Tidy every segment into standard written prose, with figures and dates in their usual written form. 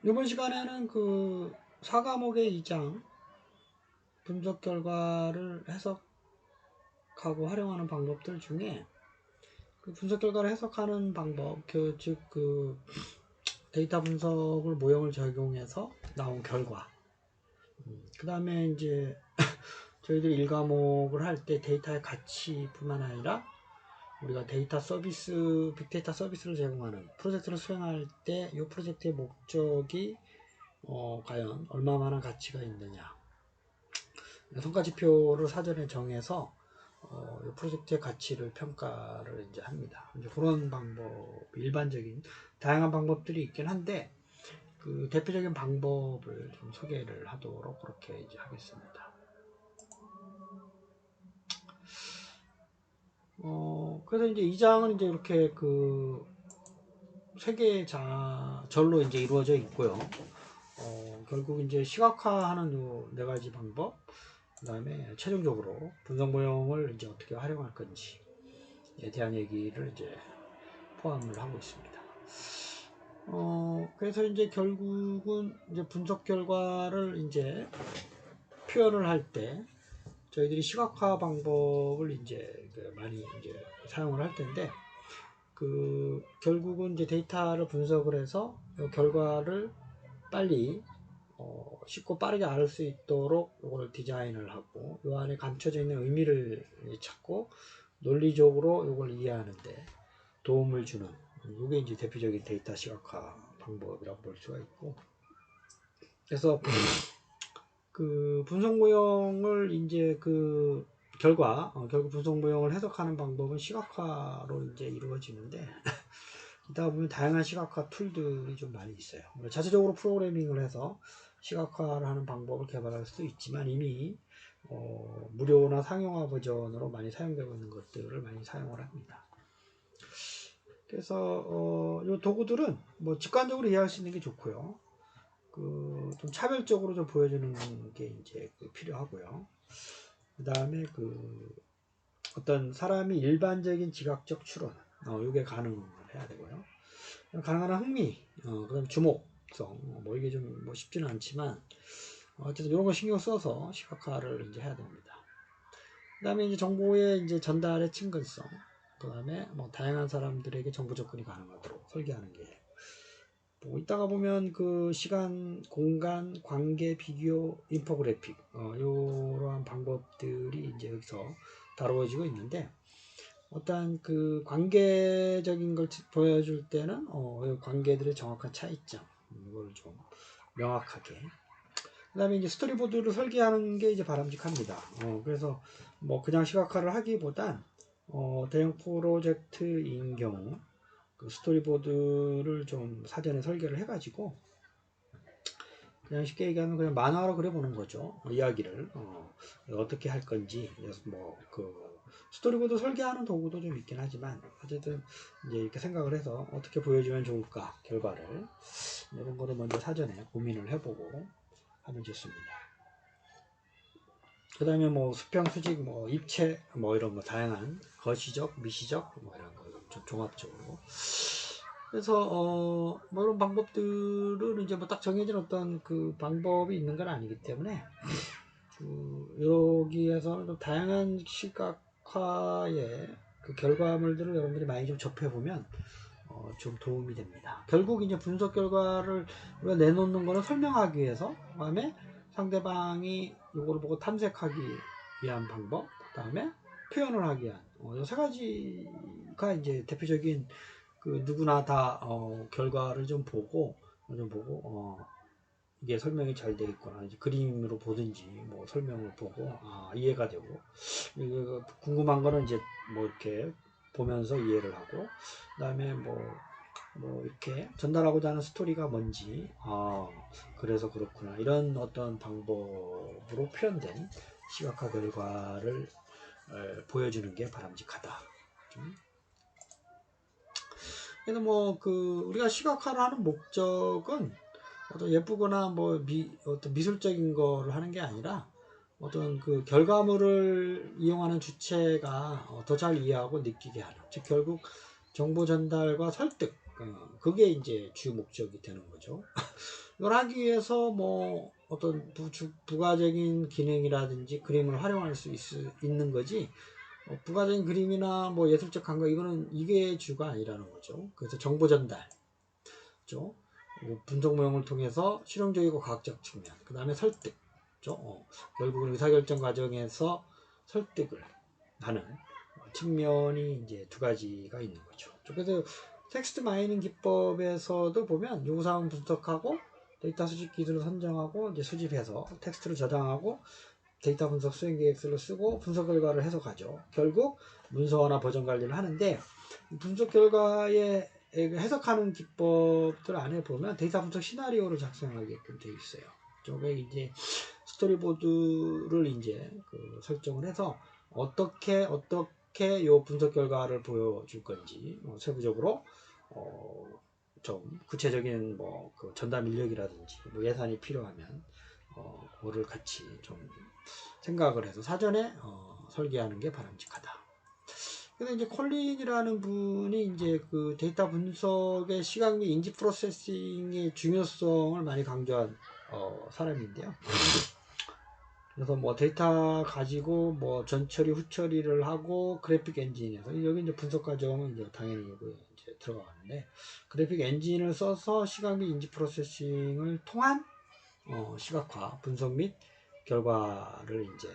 이번 시간에는 그 4과목의 2장 분석 결과를 해석하고 활용하는 방법들 중에 그 분석 결과를 해석하는 방법, 즉 그 데이터 분석을 모형을 적용해서 나온 결과. 그 다음에 이제 저희들이 1과목을 할 때 데이터의 가치뿐만 아니라 우리가 데이터 서비스, 빅데이터 서비스를 제공하는 프로젝트를 수행할 때 이 프로젝트의 목적이 과연 얼마만한 가치가 있느냐, 성과지표를 사전에 정해서 이 프로젝트의 가치를 평가를 이제 합니다. 이제 그런 방법, 일반적인 다양한 방법들이 있긴 한데 그 대표적인 방법을 좀 소개를 하도록 그렇게 이제 하겠습니다. 그래서 이제 이 장은 이제 이렇게 그 세 개의 절로 이제 이루어져 있고요. 결국 이제 시각화하는 요 네 가지 방법, 그 다음에 최종적으로 분석 모형을 이제 어떻게 활용할 건지에 대한 얘기를 이제 포함을 하고 있습니다. 그래서 이제 결국은 이제 분석 결과를 이제 표현을 할 때 저희들이 시각화 방법을 이제 많이 이제 사용을 할 텐데, 그 결국은 이제 데이터를 분석을 해서 결과를 빨리 쉽고 빠르게 알 수 있도록 이걸 디자인을 하고 이 안에 감춰져 있는 의미를 찾고 논리적으로 이걸 이해하는데 도움을 주는, 이게 이제 대표적인 데이터 시각화 방법이라고 볼 수가 있고, 그래서 그 분석 모형을 이제 그 결국 분석 모형을 해석하는 방법은 시각화로 이제 이루어지는데 이따가 보면 다양한 시각화 툴들이 좀 많이 있어요. 자체적으로 프로그래밍을 해서 시각화를 하는 방법을 개발할 수도 있지만 이미 무료나 상용화 버전으로 많이 사용되고 있는 것들을 많이 사용을 합니다. 그래서 이 도구들은 뭐 직관적으로 이해할 수 있는 게 좋고요. 좀 차별적으로 좀 보여주는 게 이제 필요하고요. 그 다음에 어떤 사람이 일반적인 지각적 추론, 이게 가능해야 되고요. 가능한 흥미, 그다음 주목성, 뭐 이게 좀 뭐 쉽지는 않지만 어쨌든 이런 거 신경 써서 시각화를 이제 해야 됩니다. 그다음에 이제 정보의 이제 전달의 친근성, 그다음에 뭐 다양한 사람들에게 정보 접근이 가능하도록 설계하는 게, 뭐 이따가 보면 그 시간, 공간, 관계, 비교, 인포그래픽, 이러한 방법들이 이제 여기서 다루어지고 있는데, 어떤 그 관계적인 걸 보여줄 때는 관계들의 정확한 차이점, 이걸 좀 명확하게. 그다음에 이제 스토리보드를 설계하는 게 이제 바람직합니다. 그래서 뭐 그냥 시각화를 하기보단 대형 프로젝트인 경우 그 스토리보드를 좀 사전에 설계를 해가지고 그냥 쉽게 얘기하면 그냥 만화로 그려보는 거죠. 이야기를 어떻게 할 건지. 그래서 뭐 스토리보드 설계하는 도구도 좀 있긴 하지만 어쨌든 이제 이렇게 생각을 해서 어떻게 보여주면 좋을까, 결과를 이런 거를 먼저 사전에 고민을 해보고 하면 좋습니다. 그 다음에 뭐 수평, 수직, 뭐 입체, 뭐 이런 거 다양한 거시적, 미시적, 뭐 이런 거 좀 종합적으로. 그래서 뭐 이런 방법들은 이제 뭐 딱 정해진 어떤 그 방법이 있는 건 아니기 때문에 여기에서는 좀 다양한 시각화의 그 결과물들을 여러분들이 많이 좀 접해보면 좀 도움이 됩니다. 결국 이제 분석 결과를 우리가 내놓는 거는 설명하기 위해서, 그 다음에 상대방이 이걸 보고 탐색하기 위한 방법, 그 다음에 표현을 하기 위한 이 세 가지가 이제 대표적인 그 누구나 다 결과를 좀 보고 이게 설명이 잘 되어 있거나 이제 그림으로 보든지 뭐 설명을 보고 이해가 되고, 궁금한 거는 이제 뭐 이렇게 보면서 이해를 하고, 그다음에 뭐 이렇게 전달하고자 하는 스토리가 뭔지, 그래서 그렇구나, 이런 어떤 방법으로 표현된 시각화 결과를 보여주는 게 바람직하다. 그래서 뭐 우리가 시각화를 하는 목적은 어떤 예쁘거나 뭐 어떤 미술적인 거를 하는 게 아니라 어떤 그 결과물을 이용하는 주체가 더 잘 이해하고 느끼게 하는, 즉 결국 정보 전달과 설득, 그게 이제 주 목적이 되는 거죠. 이걸 하기 위해서 뭐 어떤 부가적인 기능이라든지 그림을 활용할 수 있는 거지, 부가적인 그림이나 뭐 예술적 감각, 이게 주가 아니라는 거죠. 그래서 정보 전달, 그죠? 분석 모형을 통해서 실용적이고 과학적 측면, 그 다음에 설득, 그죠? 결국은 의사결정 과정에서 설득을 하는 측면이 이제 두 가지가 있는 거죠. 그래서 텍스트 마이닝 기법에서도 보면 요구사항 분석하고 데이터 수집 기술을 선정하고 이제 수집해서 텍스트를 저장하고 데이터 분석 수행 계획서를 쓰고 분석 결과를 해석하죠. 결국 문서화나 버전 관리를 하는데, 분석 결과에 해석하는 기법들 안에 보면 데이터 분석 시나리오를 작성하게끔 되어 있어요. 저게 이제 스토리보드를 이제 설정을 해서 어떻게 요 분석 결과를 보여줄 건지 세부적으로 좀 구체적인 그 전담 인력이라든지 예산이 필요하면 그거를 같이 좀 생각을 해서 사전에 설계하는 게 바람직하다. 그래서 이제 콜린이라는 분이 이제 그 데이터 분석의 시각 및 인지 프로세싱의 중요성을 많이 강조한 사람인데요. 그래서 뭐 데이터 가지고 뭐 전처리, 후처리를 하고 그래픽 엔진에서 여기 이제 분석 과정은 이제 당연히 이제 들어가는데, 그래픽 엔진을 써서 시각 및 인지 프로세싱을 통한 시각화, 분석 및 결과를 이제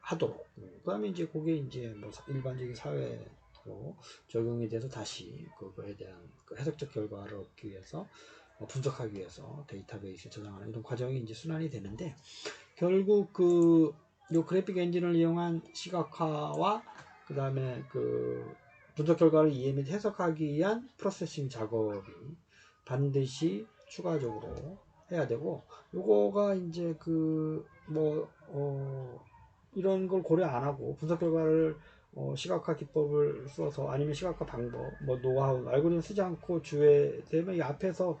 하도록. 그다음에 이제 그게 이제 뭐 일반적인 사회로 적용이 돼서 다시 그거에 대한 해석적 결과를 얻기 위해서 분석하기 위해서 데이터베이스에 저장하는 이런 과정이 이제 순환이 되는데, 결국 요 그래픽 엔진을 이용한 시각화와 그 다음에 분석 결과를 이해 및 해석하기 위한 프로세싱 작업이 반드시 추가적으로 해야 되고, 요거가 이제 이런 걸 고려 안 하고 분석 결과를 시각화 기법을 써서 아니면 시각화 방법, 노하우, 알고리즘 쓰지 않고 주의되면 이 앞에서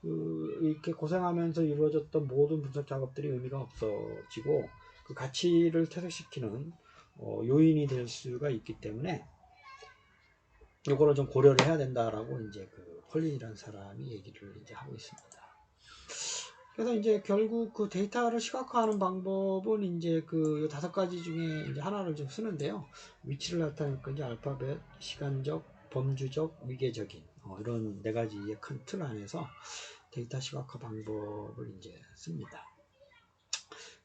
이렇게 고생하면서 이루어졌던 모든 분석 작업들이 의미가 없어지고 그 가치를 퇴색시키는 요인이 될 수가 있기 때문에 요거를 좀 고려를 해야 된다라고 이제 콜린이라는 사람이 얘기를 이제 하고 있습니다. 그래서 이제 결국 데이터를 시각화하는 방법은 이제 5가지 중에 이제 하나를 좀 쓰는데요. 위치를 나타낼 건지 알파벳, 시간적, 범주적, 위계적인 이런 4가지의 큰 틀 안에서 데이터 시각화 방법을 이제 씁니다.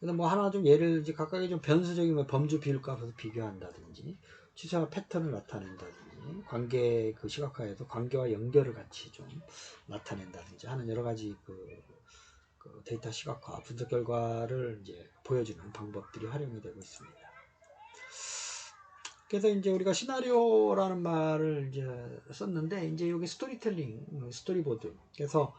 그래서 뭐 하나 좀 예를 이제 각각의 좀 변수적인 범주 비율값에서 비교한다든지, 추세와 패턴을 나타낸다든지, 관계 시각화에서 관계와 연결을 같이 좀 나타낸다든지 하는 여러 가지 데이터 시각화 분석 결과를 이제 보여주는 방법들이 활용이 되고 있습니다. 그래서 이제 우리가 시나리오라는 말을 이제 썼는데, 이제 여기 스토리텔링, 스토리보드. 그래서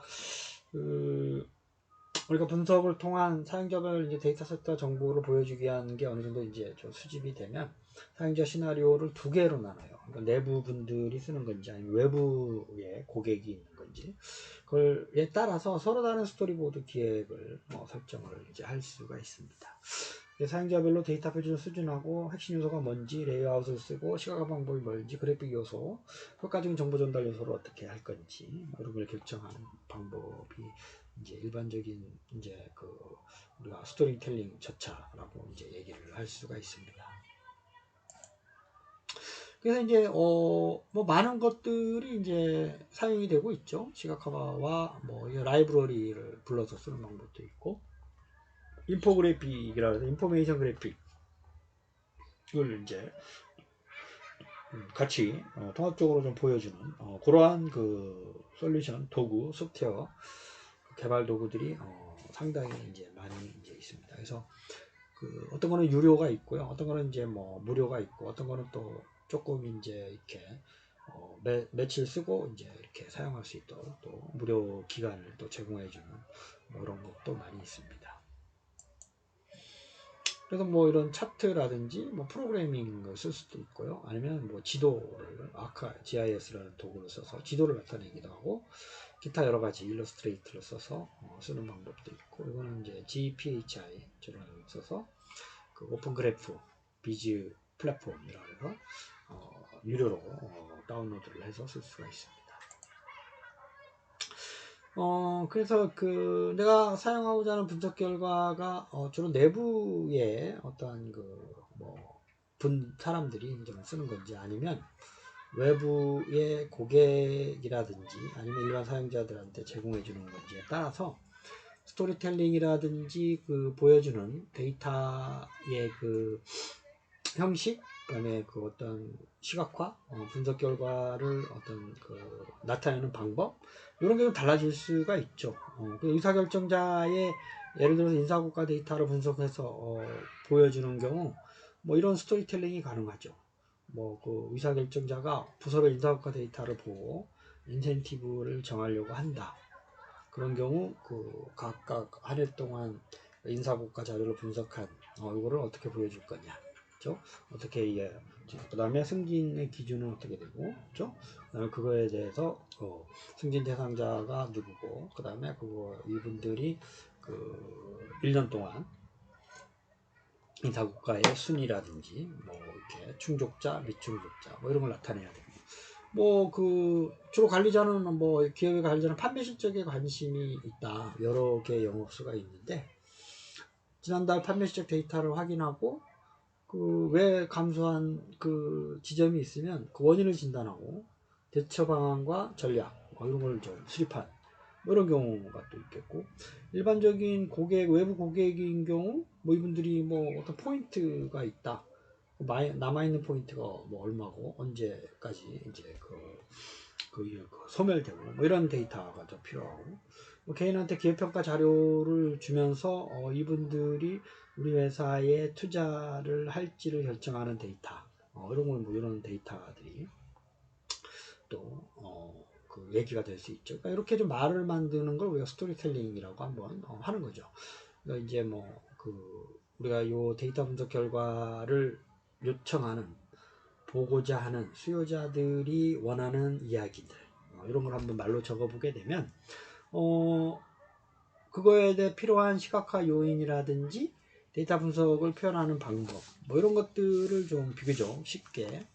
우리가 분석을 통한 사용자별 이제 데이터셋과 정보를 보여주기 위한 게 어느 정도 이제 좀 수집이 되면 사용자 시나리오를 2개로 나눠요. 그러니까 내부 분들이 쓰는 건지 아니면 외부에 고객이 있는 건지, 그걸에 따라서 서로 다른 스토리보드 기획을 설정을 이제 할 수가 있습니다. 사용자별로 데이터 표준을 수준하고 핵심 요소가 뭔지, 레이아웃을 쓰고 시각화 방법이 뭔지, 그래픽 요소, 효과적인 정보 전달 요소를 어떻게 할 건지 이런 걸 결정하는 방법이 이제 일반적인 이제 우리가 스토리텔링 절차라고 이제 얘기를 할 수가 있습니다. 그래서 이제 뭐 많은 것들이 이제 사용이 되고 있죠. 시각화와 라이브러리를 불러서 쓰는 방법도 있고, 인포그래픽이라 해서 인포메이션 그래픽을 이제 같이 통합적으로 좀 보여주는 그러한 솔루션 도구, 소프트웨어 개발 도구들이 상당히 이제 많이 이제 있습니다. 그래서 어떤 거는 유료가 있고요, 어떤 거는 이제 무료가 있고, 어떤 거는 또 조금 이제 이렇게 며칠 쓰고 이제 이렇게 사용할 수 있도록 또 무료 기간을 또 제공해주는 이런 것도 많이 있습니다. 그래서 이런 차트라든지 프로그래밍을 쓸 수도 있고요, 아니면 지도를 GIS라는 도구를 써서 지도를 나타내기도 하고, 기타 여러 가지 일러스트레이터를 써서 쓰는 방법도 있고, 이거는 이제 GPHI를 써서 오픈 그래프 비즈 플랫폼이라고 해서 유료로 다운로드를 해서 쓸 수가 있습니다. 그래서 그 내가 사용하고자 하는 분석 결과가 주로 내부의 어떤 사람들이 좀 쓰는 건지 아니면 외부의 고객이라든지 아니면 일반 사용자들한테 제공해 주는 건지에 따라서 스토리텔링이라든지 그 보여주는 데이터의 그 형식, 그다음에 그 어떤 시각화, 분석 결과를 어떤 그 나타내는 방법, 이런 게 좀 달라질 수가 있죠. 그 의사결정자의 예를 들어서 인사고가 데이터를 분석해서 보여주는 경우, 뭐 이런 스토리텔링이 가능하죠. 뭐 그 의사결정자가 부서별 인사고가 데이터를 보고 인센티브를 정하려고 한다. 그런 경우 그 각각 한 해 동안 인사고가 자료를 분석한 이거를 어떻게 보여줄 거냐, 그렇죠? 어떻게 이게 그다음에 승진의 기준은 어떻게 되고, 그렇죠? 그다음에 그거에 대해서 승진 대상자가 누구고, 그다음에 이분들이 그 1년 동안 인사고가의 순위라든지 뭐 이렇게 충족자, 미충족자 뭐 이런 걸 나타내야 되고. 뭐 그 주로 관리자는 뭐 기업의 관리자는 판매 실적에 관심이 있다. 여러 개의 영업소가 있는데 지난달 판매 실적 데이터를 확인하고 그 왜 감소한 그 지점이 있으면 그 원인을 진단하고 대처 방안과 전략 이런 걸 좀 수립한 뭐 이런 경우가 또 있겠고, 일반적인 고객, 외부 고객인 경우 뭐 이분들이 뭐 어떤 포인트가 있다. 남아있는 포인트가 뭐 얼마고 언제까지 이제 소멸되고 뭐 이런 데이터가 좀 필요하고, 뭐 개인한테 기업평가 자료를 주면서 이분들이 우리 회사에 투자를 할지를 결정하는 데이터, 이런 걸 뭐 이런 데이터들이 또 그 얘기가 될 수 있죠. 그러니까 이렇게 좀 말을 만드는 걸 우리가 스토리텔링이라고 한번 하는 거죠. 그러니까 이제 뭐 그 우리가 요 데이터 분석 결과를 요청하는, 보고자 하는 수요자들이 원하는 이야기들, 이런 걸 한번 말로 적어보게 되면 그거에 대해 필요한 시각화 요인이라든지 데이터 분석을 표현하는 방법 뭐 이런 것들을 좀 비교적 쉽게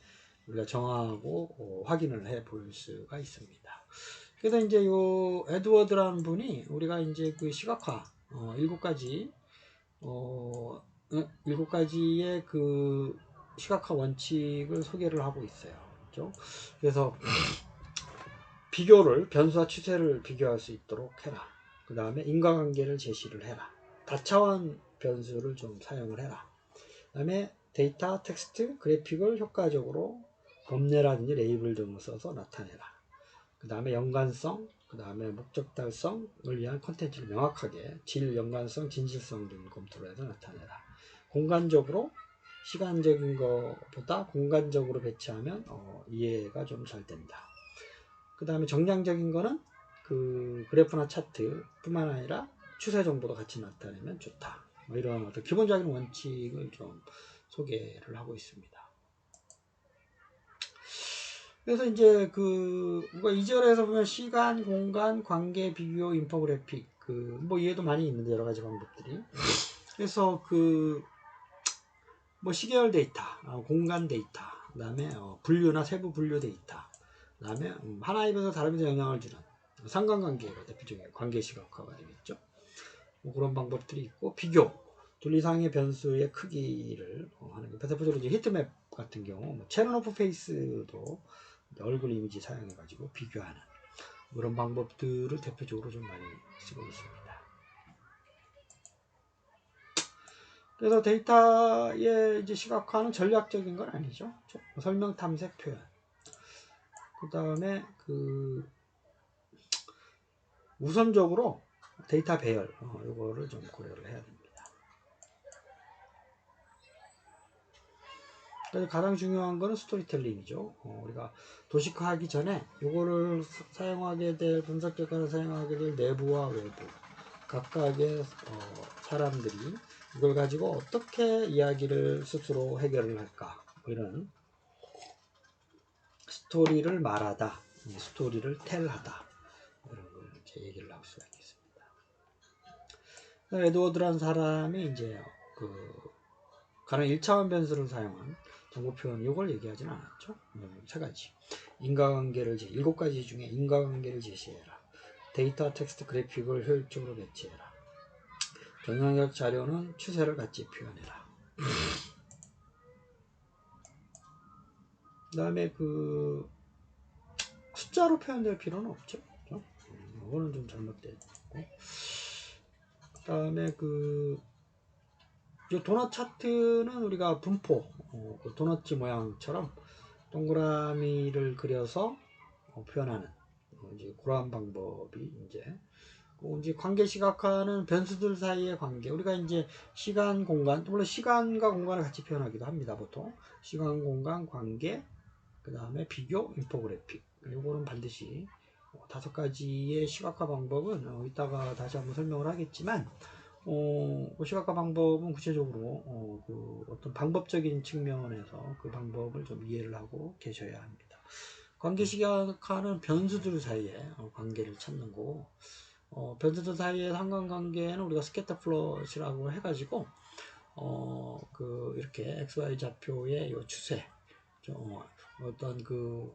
우리가 정하고 확인을 해 볼 수가 있습니다. 그래서 이제 요 에드워드라는 분이 우리가 이제 그 시각화 7가지 7가지의 그 시각화 원칙을 소개를 하고 있어요. 그렇죠? 그래서 비교를, 변수와 추세를 비교할 수 있도록 해라. 그 다음에 인과관계를 제시를 해라. 다차원 변수를 좀 사용을 해라. 그 다음에 데이터, 텍스트, 그래픽을 효과적으로 범례라든지 레이블 등을 써서 나타내라. 그 다음에 연관성, 그 다음에 목적 달성을 위한 컨텐츠를 명확하게 질, 연관성, 진실성 등 검토를 해서 나타내라. 공간적으로 시간적인 것보다 공간적으로 배치하면 이해가 좀 잘 된다. 그 다음에 정량적인 거는 그 그래프나 차트 뿐만 아니라 추세 정보도 같이 나타내면 좋다. 뭐 이런 어떤 기본적인 원칙을 좀 소개를 하고 있습니다. 그래서 이제 그 우리가 2절에서 보면 시간, 공간, 관계, 비교, 인포그래픽 뭐 이해도 많이 있는데 여러 가지 방법들이. 그래서 그 뭐 시계열 데이터, 공간 데이터, 그다음에 분류나 세부 분류 데이터, 그다음에 하나 입에서 다른 입에서 영향을 주는 상관관계가 대표적인 관계 시각화가 되겠죠. 뭐 그런 방법들이 있고, 비교, 둘 이상의 변수의 크기를 하는 게 대표적으로 이제 히트맵 같은 경우, 뭐 채널 오프 페이스도 얼굴 이미지 사용해가지고 비교하는 그런 방법들을 대표적으로 좀 많이 쓰고 있습니다. 그래서 데이터의 이제 시각화는 전략적인 건 아니죠. 설명, 탐색, 표현. 그 다음에 그 우선적으로 데이터 배열, 이거를 좀 고려를 해야 됩니다. 그래서 가장 중요한 거는 스토리텔링이죠. 우리가 도식화하기 전에 이거를 사용하게 될, 분석 결과를 사용하게 될 내부와 외부 각각의 사람들이 이걸 가지고 어떻게 이야기를 스스로 해결을 할까, 뭐 이런 스토리를 말하다, 스토리를 텔하다, 이런 걸 이제 얘기를 할 수가 있겠습니다. 에드워드라는 사람이 이제 그 가령 1차원 변수를 사용한 정보 표현, 이걸 얘기하지는 않았죠. 3가지. 인과관계를 7가지 중에 인과관계를 제시해라. 데이터 텍스트 그래픽을 효율적으로 배치해라. 경영력 자료는 추세를 같이 표현해라. 그 다음에 그 숫자로 표현될 필요는 없죠. 이거는 좀 잘못됐고. 그 다음에 그 도넛 차트는 우리가 분포, 그 도넛지 모양처럼 동그라미를 그려서 표현하는 이제 그러한 방법이 이제 관계 시각화는 변수들 사이의 관계. 우리가 이제 시간, 공간, 물론 시간과 공간을 같이 표현하기도 합니다. 보통 시간, 공간, 관계, 그 다음에 비교, 인포그래픽. 요거는 반드시 5가지의 시각화 방법은 이따가 다시 한번 설명을 하겠지만, 그 시각화 방법은 구체적으로 그 어떤 방법적인 측면에서 그 방법을 좀 이해를 하고 계셔야 합니다. 관계 시각화는 변수들 사이에 관계를 찾는 거고, 변수들 사이의 상관관계는 우리가 스캐터 플롯이라고 해가지고 그 이렇게 XY 좌표의 요 추세, 어떤 그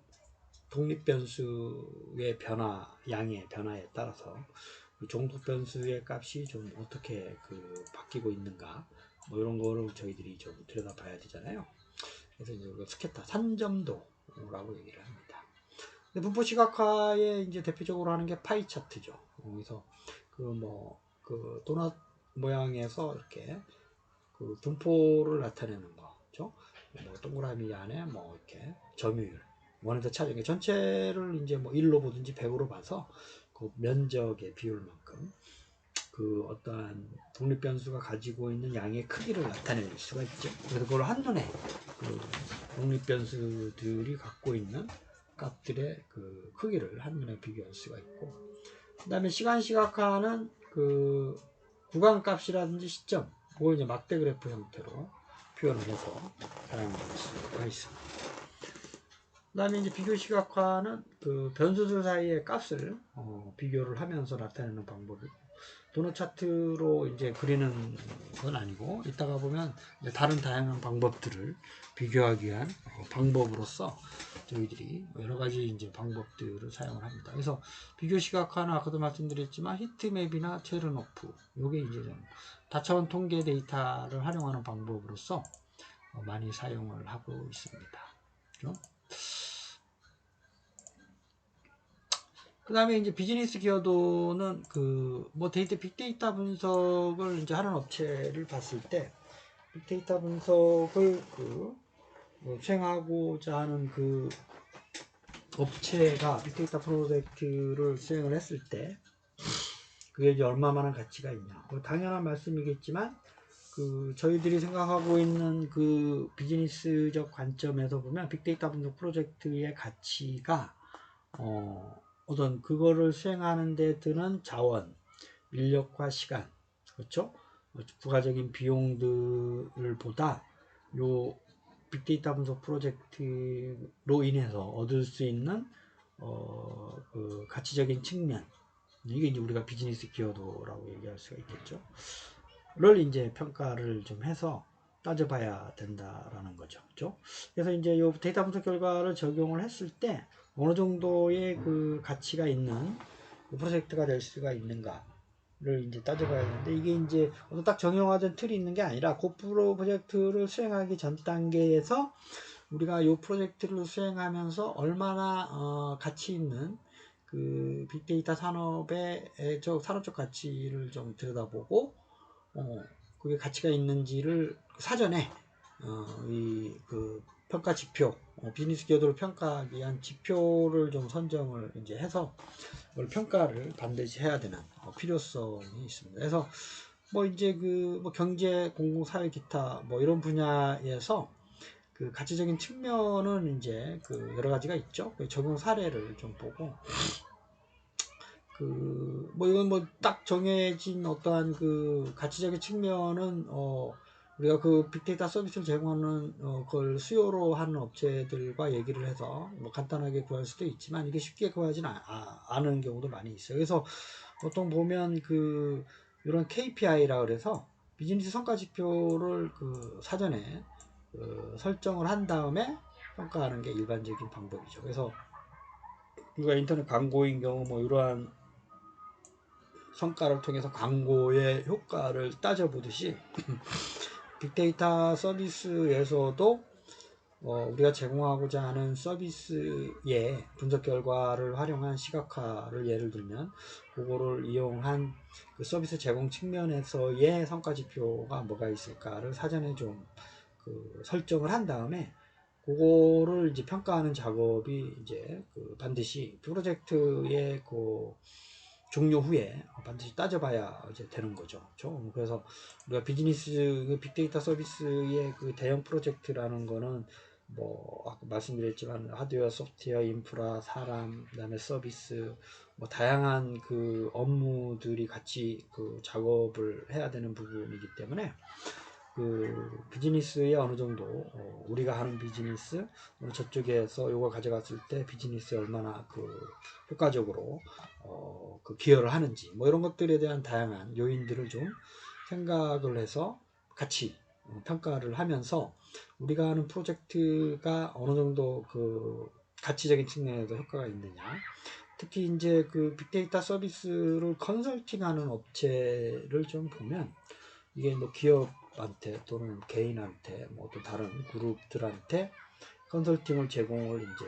독립 변수의 변화, 양의 변화에 따라서 종속 변수의 값이 좀 어떻게 그 바뀌고 있는가, 뭐 이런 거를 저희들이 좀 들여다봐야 되잖아요. 그래서 이제 스캐터 산점도라고 얘기를 합니다. 분포 시각화에 이제 대표적으로 하는 게 파이 차트죠. 그래서 그 도넛 모양에서 이렇게 그 분포를 나타내는 거죠. 뭐 동그라미 안에 뭐 이렇게 점유율, 원에서 차지하는 전체를 이제 뭐 1로 보든지 100으로 봐서 그 면적의 비율만큼 그 어떠한 독립 변수가 가지고 있는 양의 크기를 나타낼 수가 있죠. 그래서 그걸 한눈에 그 독립 변수들이 갖고 있는 값들의 그 크기를 한눈에 비교할 수가 있고, 그 다음에 시간 시각화는 그 구간 값이라든지 시점, 그걸 이제 막대 그래프 형태로 표현을 해서 사용할 수가 있습니다. 그 다음에 이제 비교 시각화는 그 변수들 사이의 값을 비교를 하면서 나타내는 방법이고, 도넛 차트로 이제 그리는 건 아니고, 이따가 보면 이제 다른 다양한 방법들을 비교하기 위한 방법으로서 저희들이 여러 가지 이제 방법들을 사용을 합니다. 그래서 비교 시각화는 아까도 말씀드렸지만 히트맵이나 체르노프, 요게 이제 좀 다차원 통계 데이터를 활용하는 방법으로서 많이 사용을 하고 있습니다. 그렇죠? 그 다음에 이제 비즈니스 기여도는 그 뭐 빅데이터 분석을 이제 하는 업체를 봤을 때, 빅데이터 분석을 수행하고자 하는 그 업체가 빅데이터 프로젝트를 수행을 했을 때 그게 이제 얼마만한 가치가 있냐. 뭐 당연한 말씀이겠지만 그 저희들이 생각하고 있는 그 비즈니스적 관점에서 보면 빅데이터 분석 프로젝트의 가치가 어떤 그거를 수행하는 데 드는 자원, 인력과 시간, 그렇죠? 부가적인 비용들을 보다 요 빅데이터 분석 프로젝트로 인해서 얻을 수 있는 그 가치적인 측면, 이게 이제 우리가 비즈니스 기여도라고 얘기할 수가 있겠죠. 를 이제 평가를 좀 해서 따져봐야 된다라는 거죠. 그렇죠? 그래서 이제 요 데이터 분석 결과를 적용을 했을 때 어느 정도의 그 가치가 있는 프로젝트가 될 수가 있는가를 이제 따져봐야 되는데, 이게 이제 딱 정형화된 틀이 있는 게 아니라 그 프로젝트를 수행하기 전 단계에서 우리가 이 프로젝트를 수행하면서 얼마나 가치 있는 그 빅데이터 산업의 산업적 가치를 좀 들여다보고 그게 가치가 있는지를 사전에 이 그 평가 지표, 비즈니스 기여도를 평가하기 위한 지표를 좀 선정을 이제 해서 그걸 평가를 반드시 해야 되는 필요성이 있습니다. 그래서 뭐 이제 그 뭐 경제, 공공사회, 기타 뭐 이런 분야에서 그 가치적인 측면은 이제 그 여러 가지가 있죠. 적용 사례를 좀 보고 그 뭐 이건 뭐 딱 정해진 어떠한 그 가치적인 측면은 우리가 그 빅데이터 서비스를 제공하는 그걸 수요로 하는 업체들과 얘기를 해서 뭐 간단하게 구할 수도 있지만 이게 쉽게 구하지는 않은 경우도 많이 있어요. 그래서 보통 보면 그 이런 KPI라 그래서 비즈니스 성과 지표를 그 사전에 설정을 한 다음에 평가하는 게 일반적인 방법이죠. 그래서 우리가 인터넷 광고인 경우 뭐 이러한 성과를 통해서 광고의 효과를 따져보듯이 빅데이터 서비스에서도 우리가 제공하고자 하는 서비스의 분석 결과를 활용한 시각화를 예를 들면 그거를 이용한 그 서비스 제공 측면에서의 성과 지표가 뭐가 있을까를 사전에 좀 그 설정을 한 다음에 그거를 이제 평가하는 작업이 이제 그 반드시 프로젝트의 그 종료 후에 반드시 따져봐야 이제 되는 거죠. 그렇죠? 그래서 우리가 비즈니스 빅데이터 서비스의 그 대형 프로젝트라는 거는 뭐 아까 말씀드렸지만 하드웨어, 소프트웨어, 인프라, 사람, 그다음에 서비스 뭐 다양한 그 업무들이 같이 그 작업을 해야 되는 부분이기 때문에 그 비즈니스에 어느 정도 우리가 하는 비즈니스 저쪽에서 이걸 가져갔을 때 비즈니스에 얼마나 그 효과적으로 그 기여를 하는지 뭐 이런 것들에 대한 다양한 요인들을 좀 생각을 해서 같이 평가를 하면서 우리가 하는 프로젝트가 어느 정도 그 가치적인 측면에서 효과가 있느냐, 특히 이제 그 빅데이터 서비스를 컨설팅하는 업체를 좀 보면 이게 뭐 기업한테 또는 개인한테 뭐 또 다른 그룹들한테 컨설팅을 제공을 이제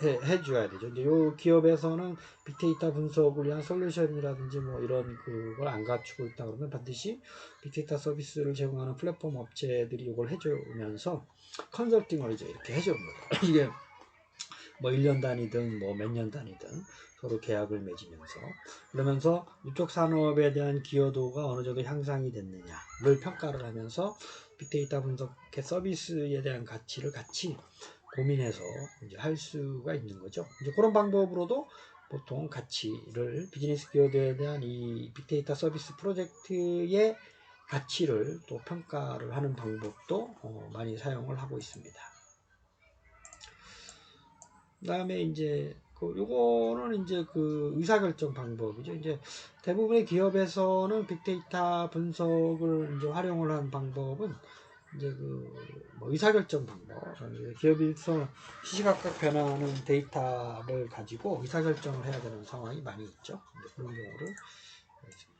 해줘야 되죠. 이제 요 기업에서는 빅데이터 분석을 위한 솔루션이라든지 뭐 이런 그걸 안 갖추고 있다 그러면 반드시 빅데이터 서비스를 제공하는 플랫폼 업체들이 이걸 해주면서 컨설팅을 이제 이렇게 해주는 거예요. 이게 뭐 1년 단위든 뭐 몇 년 단위든 서로 계약을 맺으면서 그러면서 이쪽 산업에 대한 기여도가 어느 정도 향상이 됐느냐를 평가를 하면서 빅데이터 분석 서비스에 대한 가치를 같이 고민해서 이제 할 수가 있는 거죠. 이제 그런 방법으로도 보통 가치를 비즈니스 기여도에 대한 이 빅데이터 서비스 프로젝트의 가치를 또 평가를 하는 방법도 많이 사용을 하고 있습니다. 그 다음에 이제 요거는 이제 그 의사결정 방법이죠. 이제 대부분의 기업에서는 빅데이터 분석을 이제 활용을 한 방법은 이제 뭐 의사결정 방법, 기업에서 시시각각 변화하는 데이터를 가지고 의사결정을 해야 되는 상황이 많이 있죠. 그런 경우를 있습니다.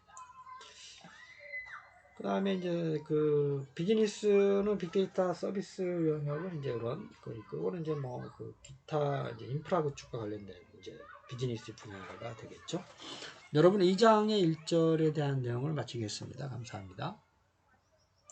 그 다음에 이제 그 비즈니스는 빅데이터 서비스 영역은 이제 그거는 이제 뭐 그 기타 이제 인프라 구축과 관련된 이제 비즈니스 분야가 되겠죠. 여러분 2장의 1절에 대한 내용을 마치겠습니다. 감사합니다.